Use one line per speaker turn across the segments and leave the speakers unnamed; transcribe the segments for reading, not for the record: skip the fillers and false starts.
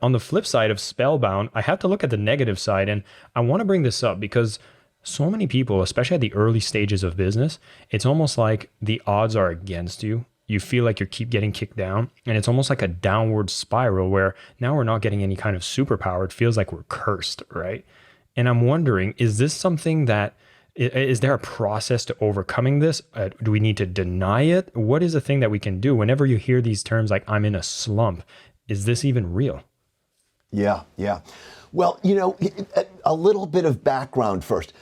on the flip side of spellbound, I have to look at the negative side. And I want to bring this up because so many people, especially at the early stages of business, it's almost like the odds are against you. You feel like you keep getting kicked down, and it's almost like a downward spiral where now we're not getting any kind of superpower. It feels like we're cursed, right? And I'm wondering, is this something that is there a process to overcoming this? Do we need to deny it? What is the thing that we can do whenever you hear these terms like I'm in a slump? Is this even real?
Yeah, yeah. Well, a little bit of background first.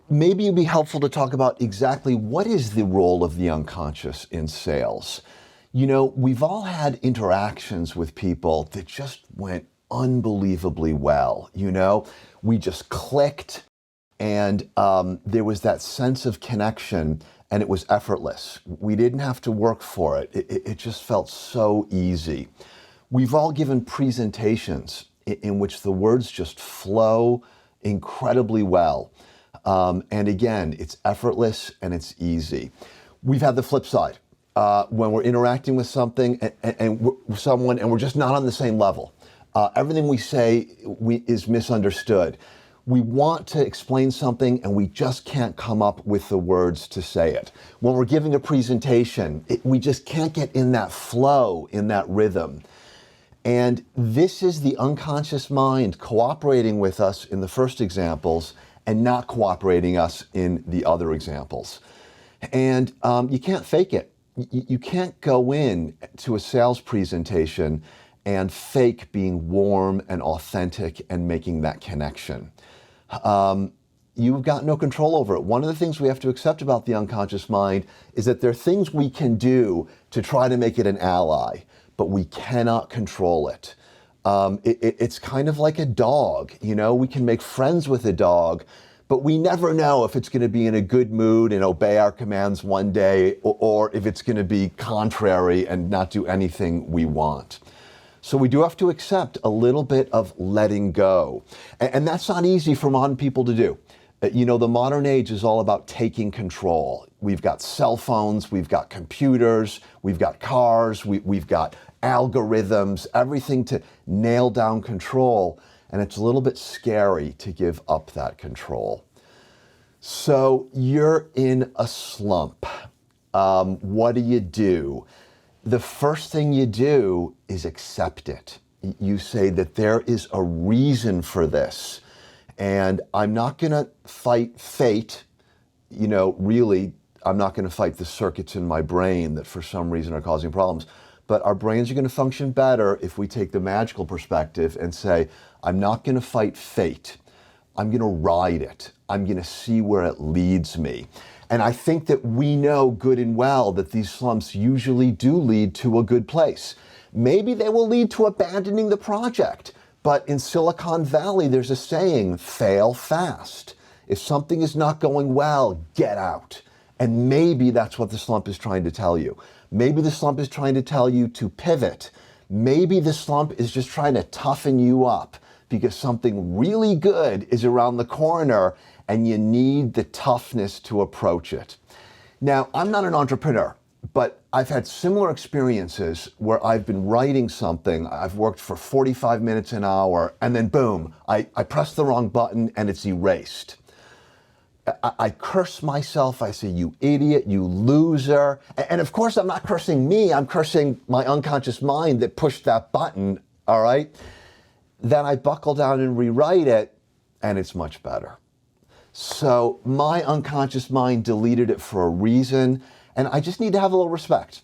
Maybe it'd be helpful to talk about exactly what is the role of the unconscious in sales. We've all had interactions with people that just went unbelievably well. We just clicked, and there was that sense of connection, and it was effortless. We didn't have to work for it. It just felt so easy. We've all given presentations in which the words just flow incredibly well. And again, it's effortless and it's easy. We've had the flip side when we're interacting with something and someone, and we're just not on the same level. Everything we say is misunderstood. We want to explain something and we just can't come up with the words to say it. When we're giving a presentation, we just can't get in that flow, in that rhythm. And this is the unconscious mind cooperating with us in the first examples and not cooperating us in the other examples. And you can't fake it. You can't go in to a sales presentation and fake being warm and authentic and making that connection. You've got no control over it. One of the things we have to accept about the unconscious mind is that there are things we can do to try to make it an ally, but we cannot control it. It's kind of like a dog. We can make friends with a dog, but we never know if it's going to be in a good mood and obey our commands one day, or if it's going to be contrary and not do anything we want. So we do have to accept a little bit of letting go. And that's not easy for modern people to do. The modern age is all about taking control. We've got cell phones, we've got computers, we've got cars, we've got algorithms, everything to nail down control. And it's a little bit scary to give up that control. So you're in a slump. What do? The first thing you do is accept it. You say that there is a reason for this. And I'm not going to fight fate. Really, I'm not going to fight the circuits in my brain that for some reason are causing problems. But our brains are going to function better if we take the magical perspective and say, I'm not going to fight fate. I'm going to ride it. I'm going to see where it leads me. And I think that we know good and well that these slumps usually do lead to a good place. Maybe they will lead to abandoning the project. But in Silicon Valley, there's a saying, fail fast. If something is not going well, get out. And maybe that's what the slump is trying to tell you. Maybe the slump is trying to tell you to pivot. Maybe the slump is just trying to toughen you up because something really good is around the corner and you need the toughness to approach it. Now, I'm not an entrepreneur, but I've had similar experiences where I've been writing something, I've worked for 45 minutes an hour, and then boom, I press the wrong button and it's erased. I curse myself, I say, you idiot, you loser. And of course, I'm not cursing me, I'm cursing my unconscious mind that pushed that button, all right? Then I buckle down and rewrite it, and it's much better. So my unconscious mind deleted it for a reason, and I just need to have a little respect.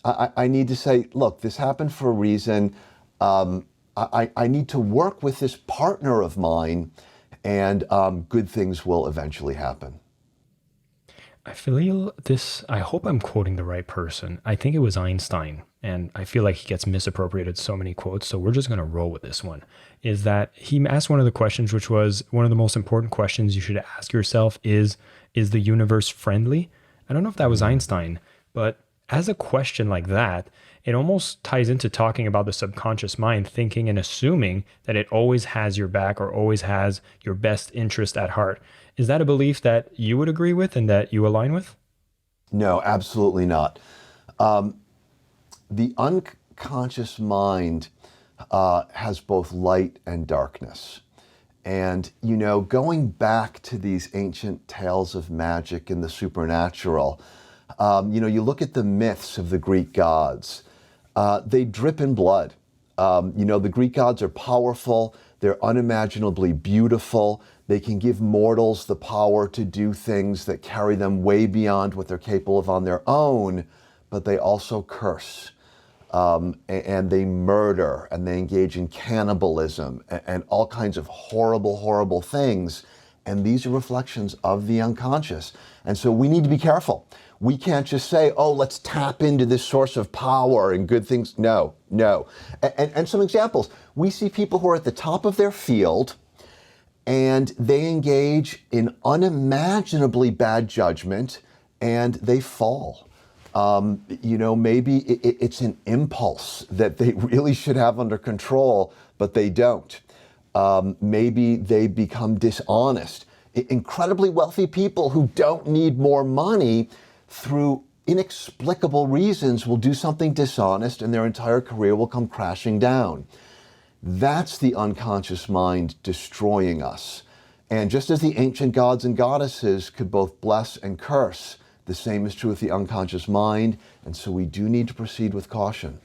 I need to say, look, this happened for a reason. I need to work with this partner of mine, and good things will eventually happen.
I feel this, I hope I'm quoting the right person. I think it was Einstein, and I feel like he gets misappropriated so many quotes, so we're just going to roll with this one. Is that he asked one of the questions, which was one of the most important questions you should ask yourself is the universe friendly? I don't know if that was Einstein, but as a question like that, it almost ties into talking about the subconscious mind, thinking and assuming that it always has your back or always has your best interest at heart. Is that a belief that you would agree with and that you align with?
No, absolutely not. The unconscious mind has both light and darkness. And, you know, going back to these ancient tales of magic and the supernatural, you know, you look at the myths of the Greek gods, they drip in blood. You know, the Greek gods are powerful, they're unimaginably beautiful, they can give mortals the power to do things that carry them way beyond what they're capable of on their own, but they also curse. And they murder, and they engage in cannibalism and all kinds of horrible, horrible things. And these are reflections of the unconscious. And so we need to be careful. We can't just say, oh, let's tap into this source of power and good things. No, no. And some examples. We see people who are at the top of their field, and they engage in unimaginably bad judgment, and they fall. You know, maybe it's an impulse that they really should have under control, but they don't. Maybe they become dishonest. Incredibly wealthy people who don't need more money, through inexplicable reasons, will do something dishonest, and their entire career will come crashing down. That's the unconscious mind destroying us. And just as the ancient gods and goddesses could both bless and curse, the same is true with the unconscious mind, and so we do need to proceed with caution.